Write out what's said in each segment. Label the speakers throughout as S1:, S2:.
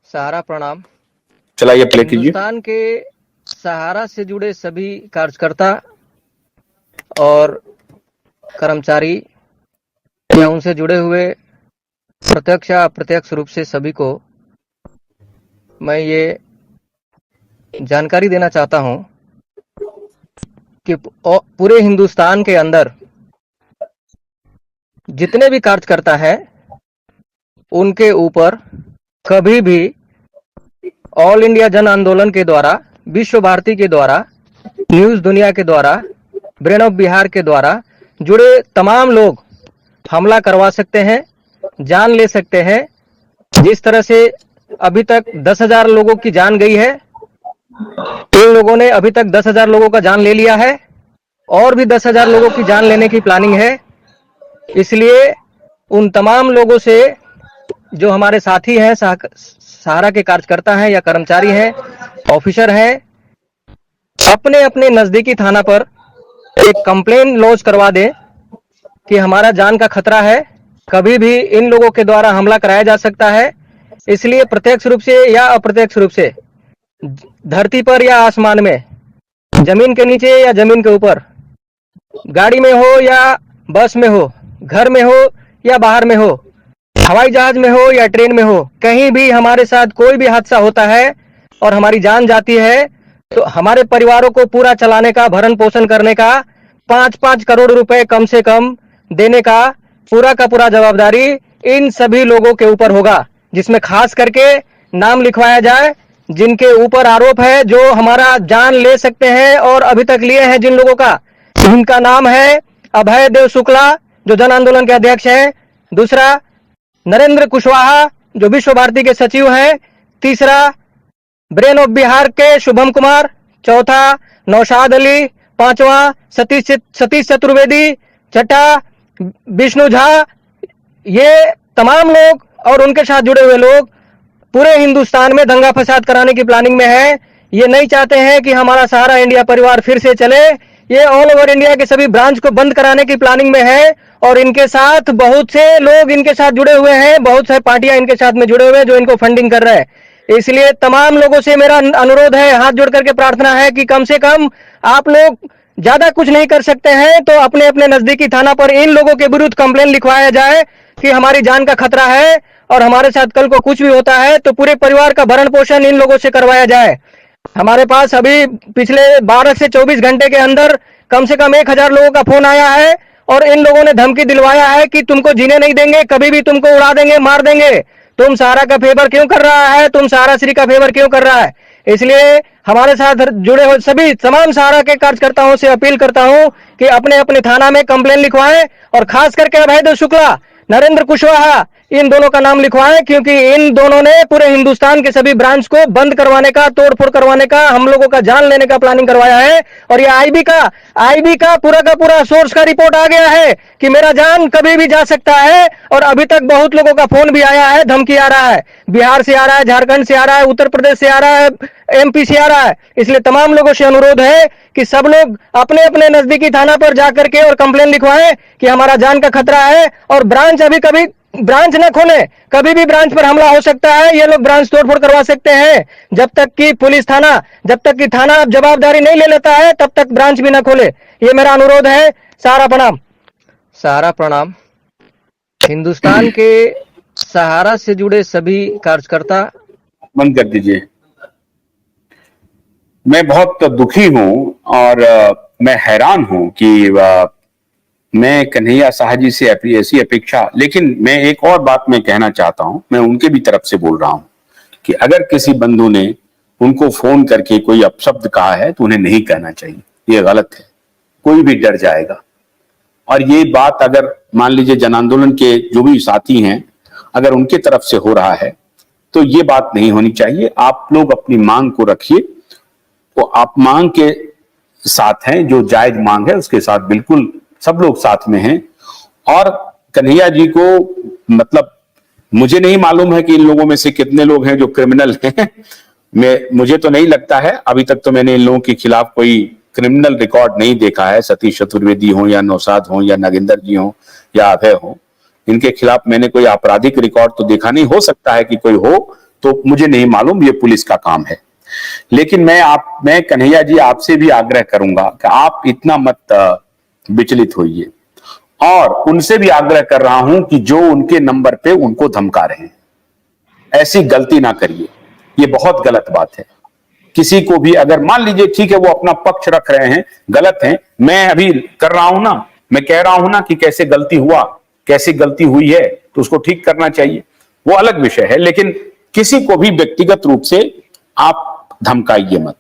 S1: सहारा प्रणाम।
S2: चलाइए, प्ले कीजिए।
S1: हिंदुस्तान के सहारा से जुड़े सभी कार्यकर्ता और कर्मचारी या उनसे जुड़े हुए प्रत्यक्ष या अप्रत्यक्ष रूप से सभी को मैं ये जानकारी देना चाहता हूं कि पूरे हिंदुस्तान के अंदर जितने भी कार्यकर्ता हैं उनके ऊपर कभी भी ऑल इंडिया जन आंदोलन के द्वारा, विश्व भारती के द्वारा, न्यूज दुनिया के द्वारा, ब्रेन ऑफ बिहार के द्वारा जुड़े तमाम लोग हमला करवा सकते हैं, जान ले सकते हैं। जिस तरह से अभी तक 10,000 लोगों की जान गई है, इन लोगों ने अभी तक 10,000 लोगों का जान ले लिया है और भी 10,000 लोगों की जान लेने की प्लानिंग है। इसलिए उन तमाम लोगों से जो हमारे साथी हैं, सहारा के कार्यकर्ता हैं या कर्मचारी हैं, ऑफिसर हैं, अपने अपने नजदीकी थाना पर एक कंप्लेन लॉन्च करवा दें कि हमारा जान का खतरा है, कभी भी इन लोगों के द्वारा हमला कराया जा सकता है। इसलिए प्रत्यक्ष रूप से या अप्रत्यक्ष रूप से धरती पर या आसमान में, जमीन के नीचे या जमीन के ऊपर, गाड़ी में हो या बस में हो, घर में हो या बाहर में हो, हवाई जहाज में हो या ट्रेन में हो, कहीं भी हमारे साथ कोई भी हादसा होता है और हमारी जान जाती है तो हमारे परिवारों को पूरा चलाने का, भरण पोषण करने का 5-5 करोड़ रुपए कम से कम देने का पूरा जवाबदारी इन सभी लोगों के ऊपर होगा, जिसमें खास करके नाम लिखवाया जाए जिनके ऊपर आरोप है, जो हमारा जान ले सकते हैं और अभी तक लिए हैं जिन लोगों का। इनका नाम है अभय देव शुक्ला जो जन आंदोलन के अध्यक्ष हैं, दूसरा नरेंद्र कुशवाहा जो विश्व भारती के सचिव हैं, तीसरा ब्रेन ऑफ बिहार के शुभम कुमार, चौथा नौशाद अली, पांचवा सतीश चतुर्वेदी, छठा विष्णु झा। ये तमाम लोग और उनके साथ जुड़े हुए लोग पूरे हिंदुस्तान में दंगा फसाद कराने की प्लानिंग में है। ये नहीं चाहते हैं कि हमारा सहारा इंडिया परिवार फिर से चले। ये ऑल ओवर इंडिया के सभी ब्रांच को बंद कराने की प्लानिंग में है और इनके साथ बहुत से लोग इनके साथ जुड़े हुए हैं, बहुत सारी पार्टियां इनके साथ में जुड़े हुए हैं जो इनको फंडिंग कर रहे हैं। इसलिए तमाम लोगों से मेरा अनुरोध है, हाथ जोड़ करके प्रार्थना है कि कम से कम आप लोग ज्यादा कुछ नहीं कर सकते हैं तो अपने अपने नजदीकी थाना पर इन लोगों के विरुद्ध कंप्लेन लिखवाया जाए कि हमारी जान का खतरा है और हमारे साथ कल को कुछ भी होता है तो पूरे परिवार का भरण पोषण इन लोगों से करवाया जाए। हमारे पास अभी पिछले 12 से 24 घंटे के अंदर कम से कम 1,000 लोगों का फोन आया है और इन लोगों ने धमकी दिलवाया है कि तुमको जीने नहीं देंगे, कभी भी तुमको उड़ा देंगे, मार देंगे। तुम सहारा का फेवर क्यों कर रहा है, तुम सहारा श्री का फेवर क्यों कर रहा है। इसलिए हमारे साथ जुड़े हुए सभी तमाम सहारा के कार्यकर्ताओं से अपील करता हूं कि अपने अपने थाना में कंप्लेन लिखवाएं और खास करके अभय देव शुक्ला, नरेंद्र कुशवाहा, इन दोनों का नाम लिखवाएं क्योंकि इन दोनों ने पूरे हिंदुस्तान के सभी ब्रांच को बंद करवाने का, तोड़फोड़ करवाने का, हम लोगों का जान लेने का प्लानिंग करवाया है। और ये आईबी का पूरा सोर्स का रिपोर्ट आ गया है कि मेरा जान कभी भी जा सकता है और अभी तक बहुत लोगों का फोन भी आया है, धमकी आ रहा है, बिहार से आ रहा है, झारखंड से आ रहा है, उत्तर प्रदेश से आ रहा है, एमपी से आ रहा है। इसलिए तमाम लोगों से अनुरोध है कि सब लोग अपने अपने नजदीकी थाना पर जाकर के और कंप्लेन लिखवाएं कि हमारा जान का खतरा है और ब्रांच अभी कभी ब्रांच न खोले, कभी भी ब्रांच पर हमला हो सकता है, ये लोग ब्रांच तोड़फोड़ करवा सकते हैं। जब तक कि पुलिस थाना, जब तक कि थाना जवाबदारी नहीं ले लेता है तब तक ब्रांच भी न खोले, ये मेरा अनुरोध है। सहारा प्रणाम। सहारा प्रणाम। हिंदुस्तान के सहारा से जुड़े सभी कार्यकर्ता।
S2: बंद कर दीजिए। मैं बहुत दुखी हूं और मैं हैरान हूं कि मैं कन्हैया साहा जी से ऐसी अपेक्षा, लेकिन मैं एक और बात मैं कहना चाहता हूं, मैं उनके भी तरफ से बोल रहा हूं कि अगर किसी बंधु ने उनको फोन करके कोई अपशब्द कहा है तो उन्हें नहीं कहना चाहिए, ये गलत है, कोई भी डर जाएगा। और ये बात अगर मान लीजिए जन आंदोलन के जो भी साथी हैं अगर उनके तरफ से हो रहा है तो ये बात नहीं होनी चाहिए। आप लोग अपनी मांग को रखिए, तो आप मांग के साथ हैं, जो जायज मांग है उसके साथ बिल्कुल सब लोग साथ में हैं। और कन्हैया जी को, मतलब मुझे नहीं मालूम है कि इन लोगों में से कितने लोग हैं जो क्रिमिनल हैं। मुझे तो नहीं लगता है, अभी तक तो मैंने इन लोगों के खिलाफ कोई क्रिमिनल रिकॉर्ड नहीं देखा है। सतीश चतुर्वेदी हो या नौशाद हो या नागेंद्र जी हो या अभय हो, इनके खिलाफ मैंने कोई आपराधिक रिकॉर्ड तो देखा नहीं। हो सकता है कि कोई हो तो मुझे नहीं मालूम, ये पुलिस का काम है। लेकिन मैं कन्हैया जी आपसे भी आग्रह करूंगा कि आप इतना मत विचलित होइए, और उनसे भी आग्रह कर रहा हूं कि जो उनके नंबर पे उनको धमका रहे हैं, ऐसी गलती ना करिए, ये बहुत गलत बात है। किसी को भी अगर मान लीजिए ठीक है वो अपना पक्ष रख रहे हैं, गलत है, मैं अभी कर रहा हूं ना, मैं कह रहा हूं ना कि कैसे गलती हुआ, कैसी गलती हुई है, तो उसको ठीक करना चाहिए, वो अलग विषय है। लेकिन किसी को भी व्यक्तिगत रूप से आप धमकाइए मत।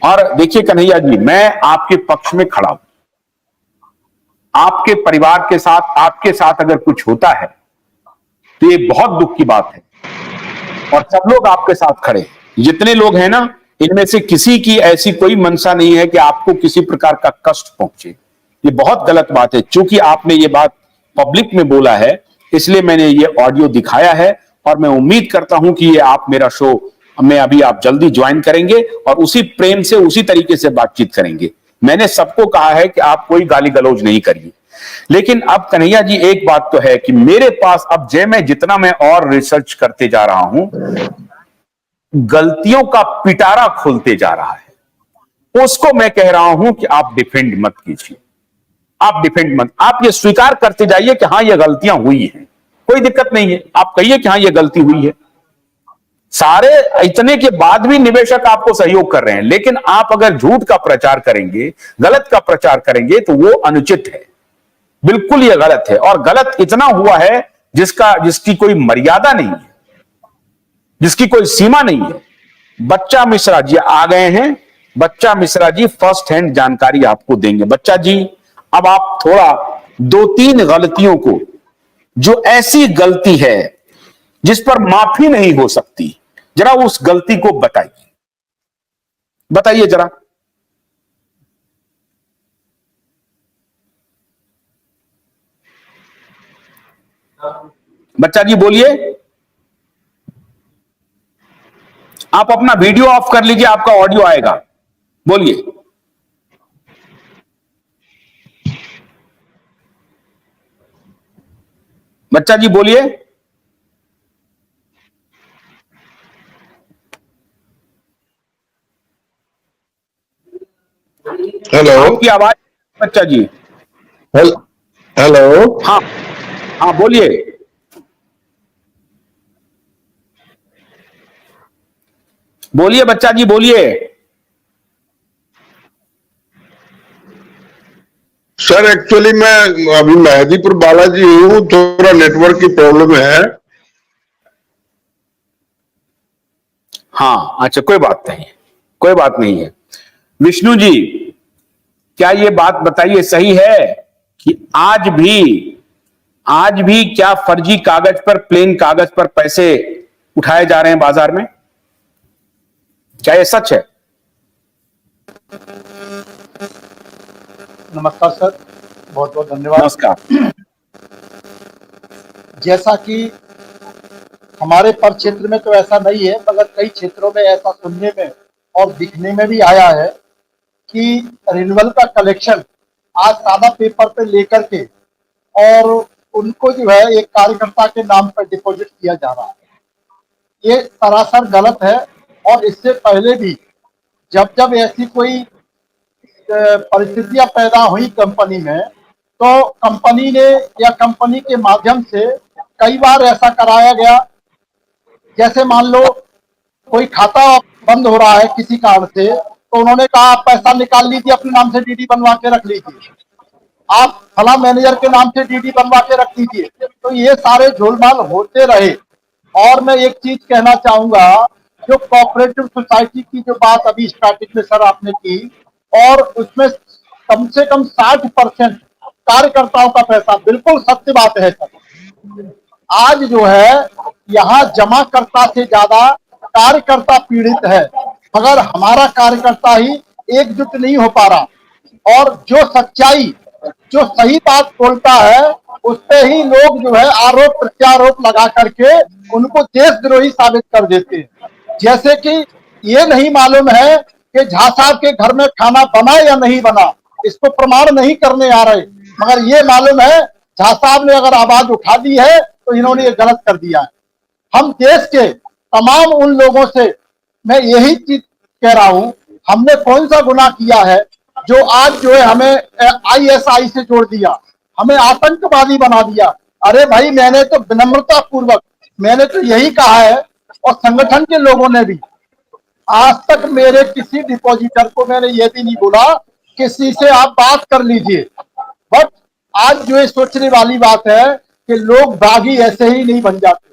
S2: और देखिए कन्हैया जी, मैं आपके पक्ष में खड़ा हूं, आपके परिवार के साथ, आपके साथ अगर कुछ होता है तो ये बहुत दुख की बात है, और सब लोग आपके साथ खड़े हैं। जितने लोग हैं ना, इनमें से किसी की ऐसी कोई मंशा नहीं है कि आपको किसी प्रकार का कष्ट पहुंचे। ये बहुत गलत बात है। चूंकि आपने ये बात पब्लिक में बोला है, इसलिए मैंने ये ऑडियो दिखाया है, और मैं उम्मीद करता हूं कि ये आप मेरा शो में अभी आप जल्दी ज्वाइन करेंगे और उसी प्रेम से, उसी तरीके से बातचीत करेंगे। मैंने सबको कहा है कि आप कोई गाली गलौज नहीं करिए। लेकिन अब कन्हैया जी एक बात तो है कि मेरे पास अब मैं जितना मैं और रिसर्च करते जा रहा हूं, गलतियों का पिटारा खुलते जा रहा है। उसको मैं कह रहा हूं कि आप डिफेंड मत कीजिए, आप डिफेंड मत, आप ये स्वीकार करते जाइए कि हां ये गलतियां हुई हैं, कोई दिक्कत नहीं है। आप कहिए कि हां ये गलती हुई है। सारे इतने के बाद भी निवेशक आपको सहयोग कर रहे हैं, लेकिन आप अगर झूठ का प्रचार करेंगे, गलत का प्रचार करेंगे, तो वो अनुचित है, बिल्कुल ये गलत है। और गलत इतना हुआ है जिसकी कोई मर्यादा नहीं है, जिसकी कोई सीमा नहीं है। बच्चा मिश्रा जी आ गए हैं। बच्चा मिश्रा जी फर्स्ट हैंड जानकारी आपको देंगे। बच्चा जी, अब आप थोड़ा 2-3 गलतियों को, जो ऐसी गलती है जिस पर माफी नहीं हो सकती, जरा उस गलती को बताइए, बताइए जरा। बच्चा जी बोलिए। आप अपना वीडियो ऑफ कर लीजिए, आपका ऑडियो आएगा, बोलिए। बच्चा जी बोलिए।
S3: हेलो।
S2: आपकी आवाज, बच्चा जी।
S3: हेलो।
S2: हाँ हाँ बोलिए। बोलिए बच्चा जी बोलिए।
S3: सर एक्चुअली मैं अभी मेहदीपुर बालाजी हूँ, थोड़ा नेटवर्क की प्रॉब्लम है।
S2: हाँ अच्छा, कोई बात नहीं, कोई बात नहीं है। विष्णु जी, क्या ये बात बताइए, सही है कि आज भी क्या फर्जी कागज पर, प्लेन कागज पर पैसे उठाए जा रहे हैं बाजार में? क्या ये सच है?
S4: नमस्कार सर, बहुत बहुत धन्यवाद।
S2: नमस्कार।
S4: जैसा कि हमारे परिक्षेत्र में तो ऐसा नहीं है, मगर कई क्षेत्रों में ऐसा सुनने में और दिखने में भी आया है कि रिन्यूअल का कलेक्शन आज सादा पेपर पे लेकर के और उनको जो है एक कार्यकर्ता के नाम पर डिपॉजिट किया जा रहा है। ये सरासर गलत है। और इससे पहले भी जब जब ऐसी कोई परिस्थितियां पैदा हुई कंपनी में, तो कंपनी ने या कंपनी के माध्यम से कई बार ऐसा कराया गया। जैसे मान लो कोई खाता बंद हो रहा है किसी कारण से, तो उन्होंने कहा आप पैसा निकाल लीजिए, अपने नाम से डीडी बनवा के रख लीजिए, आप फला मैनेजर के नाम से डीडी बनवा के रख लीजिए। तो ये सारे झोलमाल होते रहे। और मैं एक चीज कहना चाहूंगा, जो कोऑपरेटिव सोसाइटी की जो बात अभी स्टार्टिंग में सर आपने की, और उसमें कम से कम 60% कार्यकर्ताओं का पैसा, बिल्कुल सत्य बात है सर। आज जो है यहाँ जमाकर्ता से ज्यादा कार्यकर्ता पीड़ित है, मगर हमारा कार्यकर्ता ही एकजुट नहीं हो पा रहा। और जो सच्चाई, जो सही बात बोलता है, उस पे ही लोग जो है आरोप प्रत्यारोप लगा करके उनको देशद्रोही साबित कर देते हैं। जैसे कि ये नहीं मालूम है कि झा साहब के घर में खाना बना या नहीं बना, इसको प्रमाण नहीं करने आ रहे, मगर ये मालूम है झा साहब ने अगर आवाज उठा दी है तो इन्होंने ये गलत कर दिया है। हम देश के तमाम उन लोगों से मैं यही चीज कह रहा हूं, हमने कौन सा गुनाह किया है जो आज जो है हमें आईएसआई से जोड़ दिया, हमें आतंकवादी बना दिया। अरे भाई, मैंने तो विनम्रता पूर्वक मैंने तो यही कहा है, और संगठन के लोगों ने भी, आज तक मेरे किसी डिपॉजिटर को मैंने ये भी नहीं बोला किसी से आप बात कर लीजिए। बट आज जो ये सोचने वाली बात है कि लोग बागी ऐसे ही नहीं बन जाते।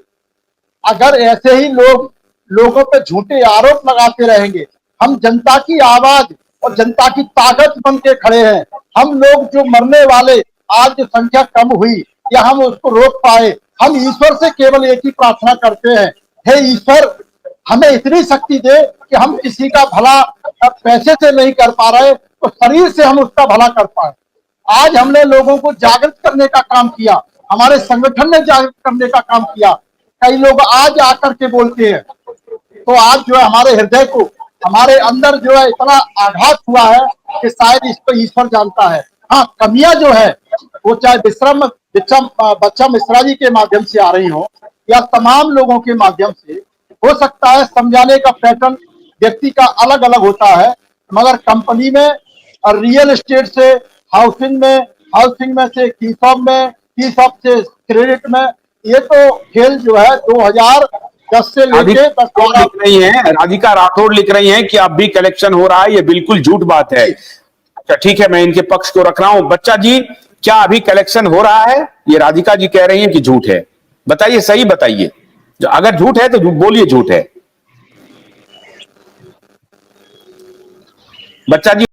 S4: अगर ऐसे ही लोगों पे झूठे आरोप लगाते रहेंगे, हम जनता की आवाज और जनता की ताकत बन के खड़े हैं। हम लोग जो मरने वाले आज जो संख्या कम हुई या हम उसको रोक पाए, हम ईश्वर से केवल एक ही प्रार्थना करते हैं, हे ईश्वर हमें इतनी शक्ति दे कि हम किसी का भला पैसे से नहीं कर पा रहे तो शरीर से हम उसका भला कर पाए। आज हमने लोगों को जागृत करने का काम किया, हमारे संगठन ने जागृत करने का काम किया। कई लोग आज आकर के बोलते हैं, तो आज जो है हमारे हृदय को, हमारे अंदर जो है इतना आघात हुआ है कि शायद इसको ईश्वर जानता है। हाँ, कमियां जो है वो चाहे बच्चा मिश्रा जी के माध्यम से आ रही हो या तमाम लोगों के माध्यम से, हो सकता है समझाने का पैटर्न व्यक्ति का अलग अलग होता है, मगर कंपनी में और रियल एस्टेट से हाउसिंग में से की शॉप से क्रेडिट में, ये तो खेल जो है 2010 से लेके 10
S2: लिख रही हैं, राधिका राठौड़ लिख रही हैं कि अब भी कलेक्शन हो रहा है, ये बिल्कुल झूठ बात है। अच्छा ठीक है, मैं इनके पक्ष को रख रहा हूं। बच्चा जी, क्या अभी कलेक्शन हो रहा है? ये राधिका जी कह रही हैं कि झूठ है। बताइए, सही बताइए, अगर झूठ है तो बोलिए झूठ है। बच्चा जी